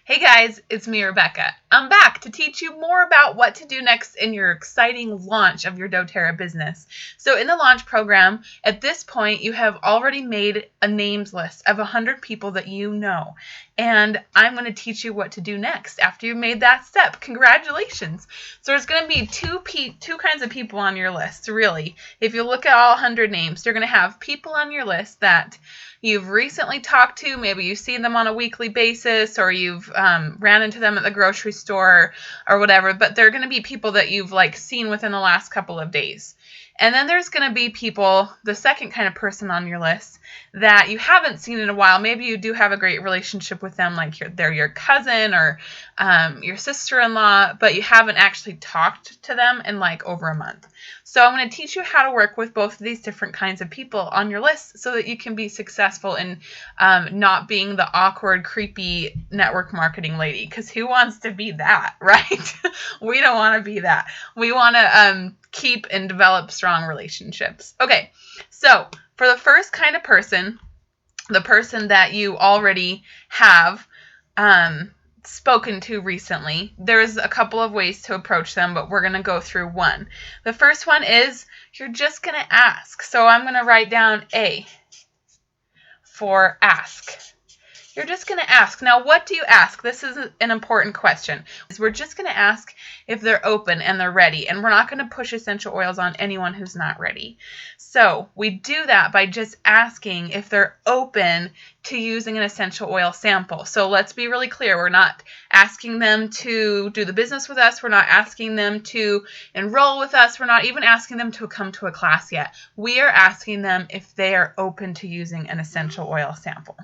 Hey guys, it's me, Rebecca. I'm back to teach you more about what to do next in your exciting launch of your doTERRA business. So in the launch program, at this point, you have already made a names list of 100 people that you know. And I'm going to teach you what to do next after you've made that step. Congratulations. So there's going to be two kinds of people on your list, really. If you look at all 100 names, you're going to have people on your list that you've recently talked to. Maybe you've seen them on a weekly basis, or you've ran into them at the grocery store or whatever, but they're going to be people that you've seen within the last couple of days. And then there's going to be people, the second kind of person on your list, that you haven't seen in a while. Maybe you do have a great relationship with them, like they're your cousin or your sister-in-law, but you haven't actually talked to them in over a month. So I'm going to teach you how to work with both of these different kinds of people on your list so that you can be successful in not being the awkward, creepy network marketing lady, because who wants to be that, right? We don't want to be that. We want to keep and develop strong relationships. Okay, so for the first kind of person, the person that you already have spoken to recently, there's a couple of ways to approach them, but we're going to go through one. The first one is you're just going to ask. So I'm going to write down A for ask. You're just going to ask. Now, what do you ask? This is an important question. We're just going to ask if they're open and they're ready, and we're not going to push essential oils on anyone who's not ready. So we do that by just asking if they're open to using an essential oil sample. So let's be really clear. We're not asking them to do the business with us. We're not asking them to enroll with us. We're not even asking them to come to a class yet. We are asking them if they are open to using an essential oil sample.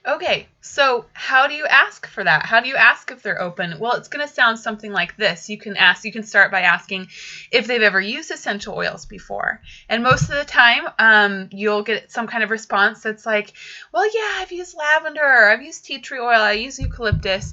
Okay, so how do you ask for that? How do you ask if they're open? Well, it's going to sound something like this. You can start by asking if they've ever used essential oils before. And most of the time, you'll get some kind of response that's like, well, yeah, I've used lavender, or I've used tea tree oil, I use eucalyptus,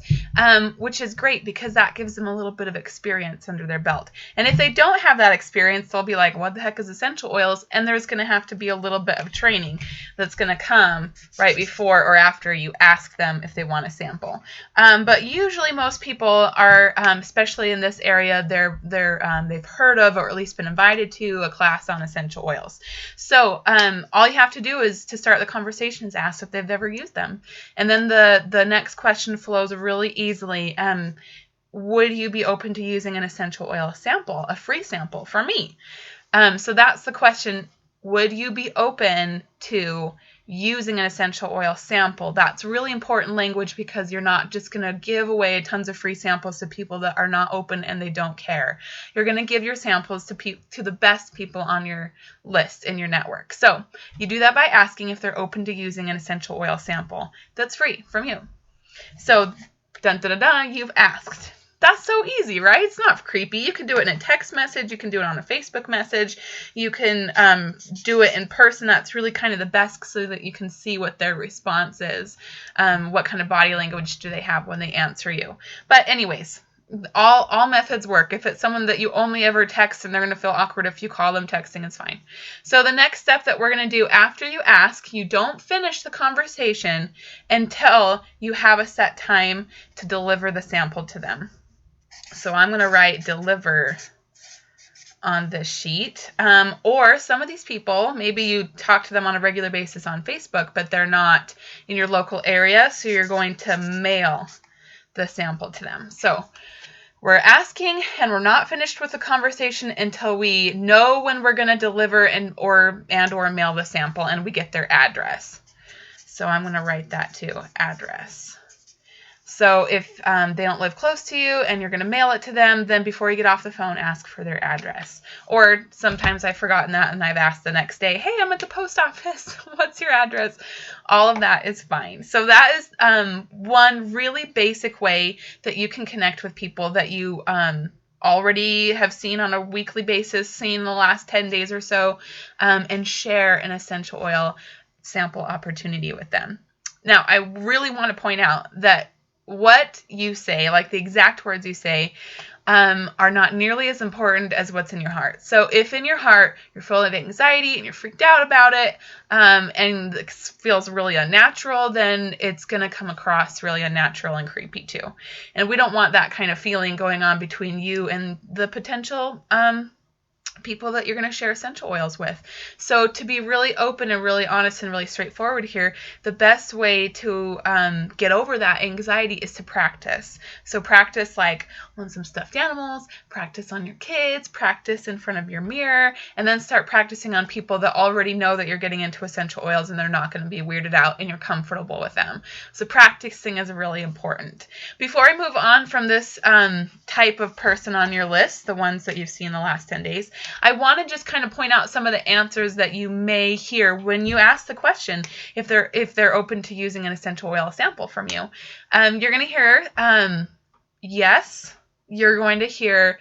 which is great because that gives them a little bit of experience under their belt. And if they don't have that experience, they'll be like, what the heck is essential oils? And there's going to have to be a little bit of training that's going to come right before or after you ask them if they want a sample. But usually most people are, especially in this area, they've heard of or at least been invited to a class on essential oils. So all you have to do is to start the conversation is ask if they've ever used them. And then the next question flows really easily. Would you be open to using an essential oil sample, a free sample for me? So that's the question. Would you be open to using an essential oil sample? That's really important language because you're not just going to give away tons of free samples to people that are not open and they don't care. You're going to give your samples to the best people on your list in your network. So you do that by asking if they're open to using an essential oil sample that's free from you. So dun, dun, dun, dun, you've asked. That's so easy, right? It's not creepy. You can do it in a text message. You can do it on a Facebook message. You can do it in person. That's really kind of the best so that you can see what their response is. What kind of body language do they have when they answer you? But anyways, all methods work. If it's someone that you only ever text and they're going to feel awkward if you call them, texting is fine. So the next step that we're going to do after you ask, you don't finish the conversation until you have a set time to deliver the sample to them. So I'm going to write deliver on this sheet. Or some of these people, maybe you talk to them on a regular basis on Facebook, but they're not in your local area, so you're going to mail the sample to them. So we're asking, and we're not finished with the conversation until we know when we're going to deliver or mail the sample, and we get their address. So I'm going to write that too, address. So if they don't live close to you and you're going to mail it to them, then before you get off the phone, ask for their address. Or sometimes I've forgotten that and I've asked the next day, hey, I'm at the post office. What's your address? All of that is fine. So that is one really basic way that you can connect with people that you already have seen on a weekly basis, seen the last 10 days or so, and share an essential oil sample opportunity with them. Now, I really want to point out that what you say, like the exact words you say, are not nearly as important as what's in your heart. So if in your heart you're full of anxiety and you're freaked out about it, and it feels really unnatural, then it's going to come across really unnatural and creepy too. And we don't want that kind of feeling going on between you and the potential people that you're going to share essential oils with. So to be really open and really honest and really straightforward here, the best way to get over that anxiety is to practice. So practice like on some stuffed animals, practice on your kids, practice in front of your mirror, and then start practicing on people that already know that you're getting into essential oils and they're not going to be weirded out and you're comfortable with them. So practicing is really important. Before I move on from this type of person on your list, the ones that you've seen the last 10 days, I want to just kind of point out some of the answers that you may hear when you ask the question if they're open to using an essential oil sample from you. You're going to hear yes. You're going to hear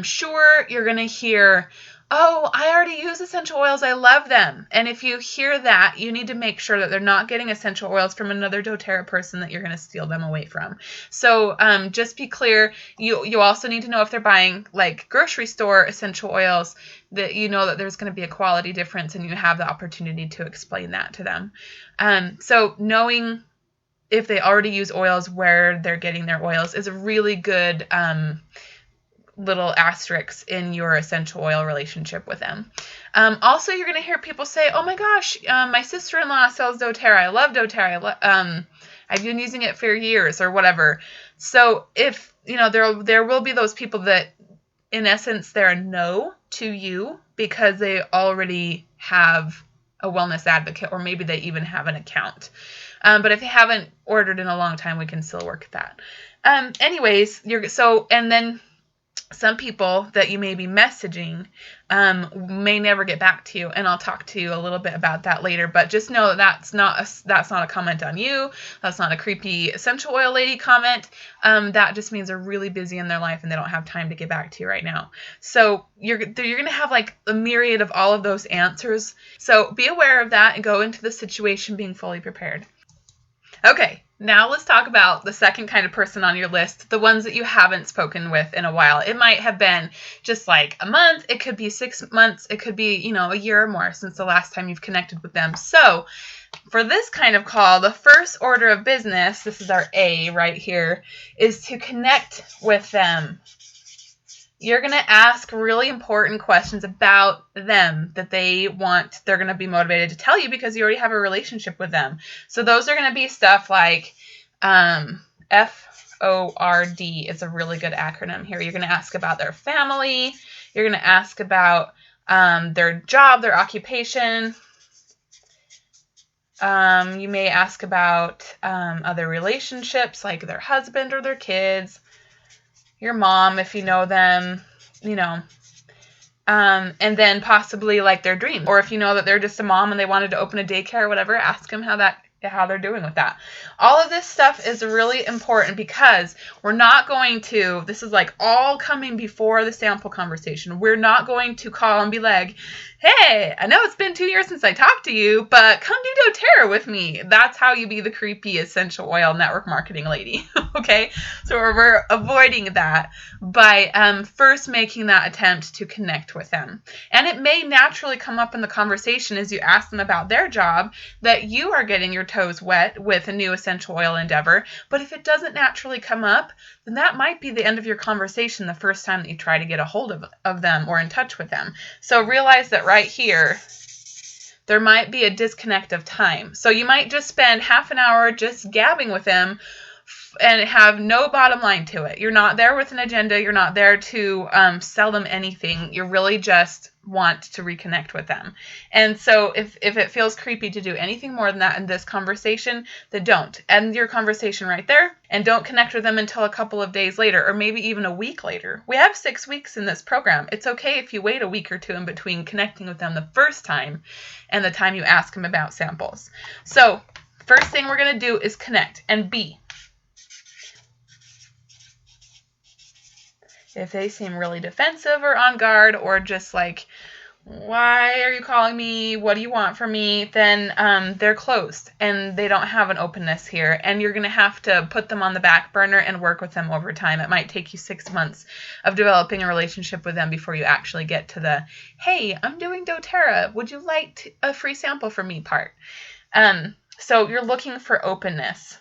sure. You're going to hear, oh, I already use essential oils. I love them. And if you hear that, you need to make sure that they're not getting essential oils from another doTERRA person that you're going to steal them away from. So just be clear. You also need to know if they're buying like grocery store essential oils, that you know that there's going to be a quality difference and you have the opportunity to explain that to them. So knowing if they already use oils, where they're getting their oils, is a really good little asterisks in your essential oil relationship with them. Also, you're going to hear people say, oh my gosh, my sister-in-law sells doTERRA. I love doTERRA. I've been using it for years or whatever. So if, there will be those people that, in essence, they're a no to you because they already have a wellness advocate, or maybe they even have an account. But if they haven't ordered in a long time, we can still work at that. Anyways, and then some people that you may be messaging may never get back to you, and I'll talk to you a little bit about that later. But just know that's not a comment on you. That's not a creepy essential oil lady comment. That just means they're really busy in their life and they don't have time to get back to you right now. So you're going to have like a myriad of all of those answers. So be aware of that and go into the situation being fully prepared. Okay, now let's talk about the second kind of person on your list, the ones that you haven't spoken with in a while. It might have been just like a month, it could be 6 months, it could be, a year or more since the last time you've connected with them. So for this kind of call, the first order of business, this is our A right here, is to connect with them. You're going to ask really important questions about them that they're going to be motivated to tell you because you already have a relationship with them. So those are going to be stuff like FORD is a really good acronym here. You're going to ask about their family. You're going to ask about their job, their occupation. You may ask about other relationships like their husband or their kids. Your mom, if you know them, and then possibly like their dream. Or if you know that they're just a mom and they wanted to open a daycare or whatever, ask them how they're doing with that. All of this stuff is really important because this is like all coming before the sample conversation. We're not going to call and be like, hey, I know it's been 2 years since I talked to you, but come do doTERRA with me. That's how you be the creepy essential oil network marketing lady. Okay? So we're avoiding that by first making that attempt to connect with them. And it may naturally come up in the conversation as you ask them about their job that you are getting your toes wet with a new essential oil endeavor. But if it doesn't naturally come up, then that might be the end of your conversation the first time that you try to get a hold of them or in touch with them. So realize that right here, there might be a disconnect of time. So you might just spend half an hour just gabbing with them and have no bottom line to it. You're not there with an agenda. You're not there to sell them anything. You really just want to reconnect with them. And so if it feels creepy to do anything more than that in this conversation, then don't. End your conversation right there and don't connect with them until a couple of days later or maybe even a week later. We have 6 weeks in this program. It's okay if you wait a week or two in between connecting with them the first time and the time you ask them about samples. So first thing we're going to do is connect. And B, if they seem really defensive or on guard or just like why are you calling me? What do you want from me? Then they're closed and they don't have an openness here. And you're going to have to put them on the back burner and work with them over time. It might take you 6 months of developing a relationship with them before you actually get to the, hey, I'm doing doTERRA. Would you like a free sample from me part? So you're looking for openness.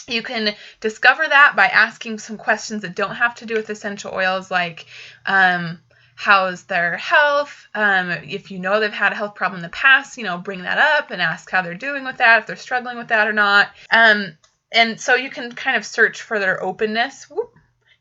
You can discover that by asking some questions that don't have to do with essential oils, like how's their health? If you know they've had a health problem in the past, bring that up and ask how they're doing with that, if they're struggling with that or not. And so you can kind of search for their openness.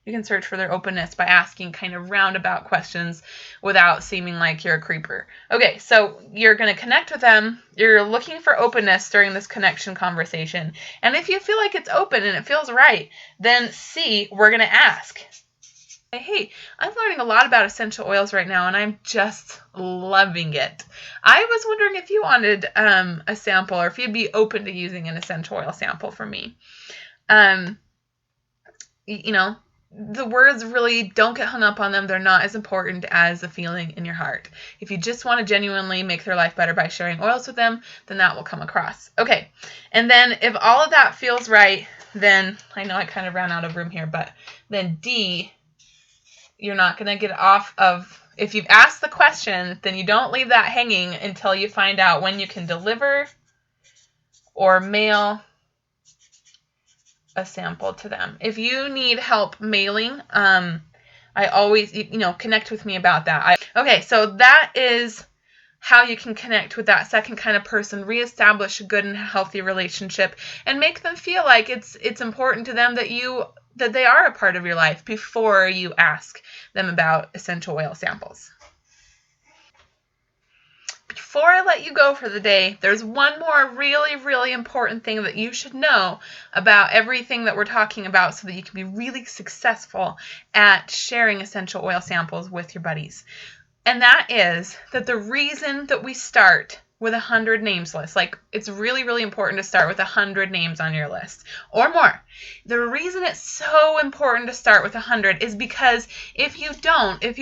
You can search for their openness by asking kind of roundabout questions without seeming like you're a creeper. Okay, so you're going to connect with them. You're looking for openness during this connection conversation. And if you feel like it's open and it feels right, then C, we're going to ask. Hey, I'm learning a lot about essential oils right now, and I'm just loving it. I was wondering if you wanted a sample, or if you'd be open to using an essential oil sample from me. The words really don't get hung up on them. They're not as important as the feeling in your heart. If you just want to genuinely make their life better by sharing oils with them, then that will come across. Okay, and then if all of that feels right, then I know I kind of ran out of room here, but then D, you're not going to get off of, if you've asked the question, then you don't leave that hanging until you find out when you can deliver or mail a sample to them. If you need help mailing, I always, connect with me about that. Okay, so that is how you can connect with that second kind of person, reestablish a good and healthy relationship, and make them feel like it's important to them that they are a part of your life before you ask them about essential oil samples. Before I let you go for the day, there's one more really, really important thing that you should know about everything that we're talking about so that you can be really successful at sharing essential oil samples with your buddies. And that is that the reason that we start with 100 names list, like it's really, really important to start with 100 names on your list or more. The reason it's so important to start with 100 is because if you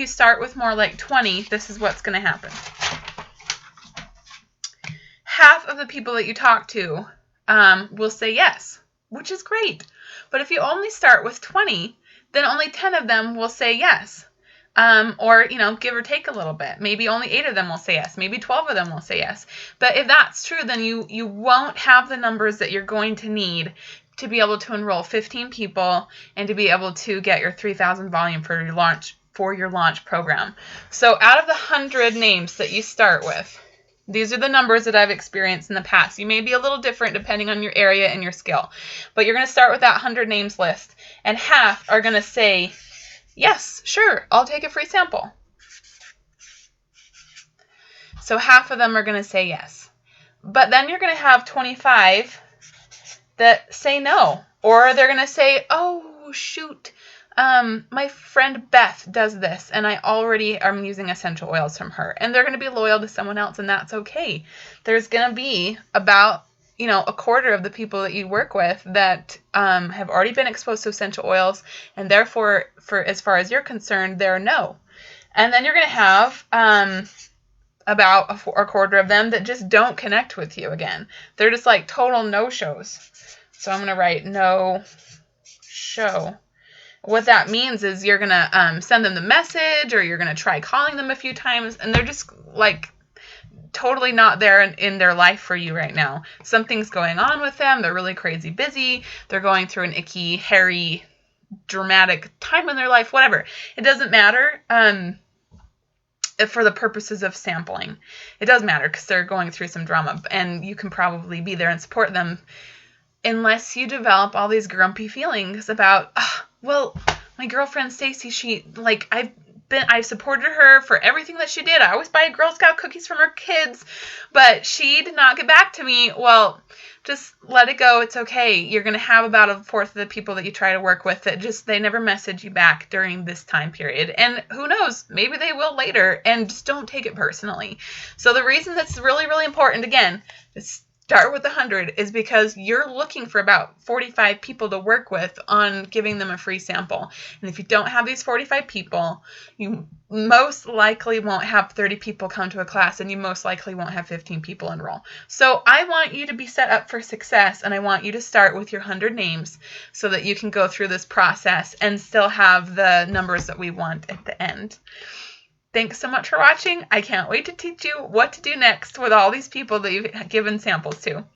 start with more like 20, this is what's going to happen. Half of the people that you talk to will say yes, which is great. But if you only start with 20, then only 10 of them will say yes. Or, give or take a little bit. Maybe only 8 of them will say yes. Maybe 12 of them will say yes. But if that's true, then you won't have the numbers that you're going to need to be able to enroll 15 people and to be able to get your 3,000 volume for your launch program. So out of the 100 names that you start with, these are the numbers that I've experienced in the past. You may be a little different depending on your area and your skill. But you're going to start with that 100 names list. And half are going to say, yes, sure, I'll take a free sample. So half of them are going to say yes. But then you're going to have 25 that say no. Or they're going to say, oh, shoot, my friend Beth does this, and I already am using essential oils from her. And they're going to be loyal to someone else, and that's okay. There's going to be about a quarter of the people that you work with that have already been exposed to essential oils, and therefore, for as far as you're concerned, they're no. And then you're going to have about a quarter of them that just don't connect with you again. They're just like total no-shows. So I'm going to write no show. What that means is you're going to send them the message, or you're going to try calling them a few times, and they're just like totally not there in their life for you right now. Something's going on with them. They're really crazy busy. They're going through an icky, hairy, dramatic time in their life, whatever. It doesn't matter for the purposes of sampling. It does matter because they're going through some drama, and you can probably be there and support them unless you develop all these grumpy feelings about, well, my girlfriend Stacy, I've supported her for everything that she did. I always buy Girl Scout cookies from her kids, but she did not get back to me. Well, just let it go. It's okay. You're going to have about a fourth of the people that you try to work with that they never message you back during this time period. And who knows, maybe they will later, and just don't take it personally. So the reason that's really, really important, again, is start with 100 is because you're looking for about 45 people to work with on giving them a free sample. And if you don't have these 45 people, you most likely won't have 30 people come to a class, and you most likely won't have 15 people enroll. So I want you to be set up for success, and I want you to start with your 100 names so that you can go through this process and still have the numbers that we want at the end. Thanks so much for watching. I can't wait to teach you what to do next with all these people that you've given samples to.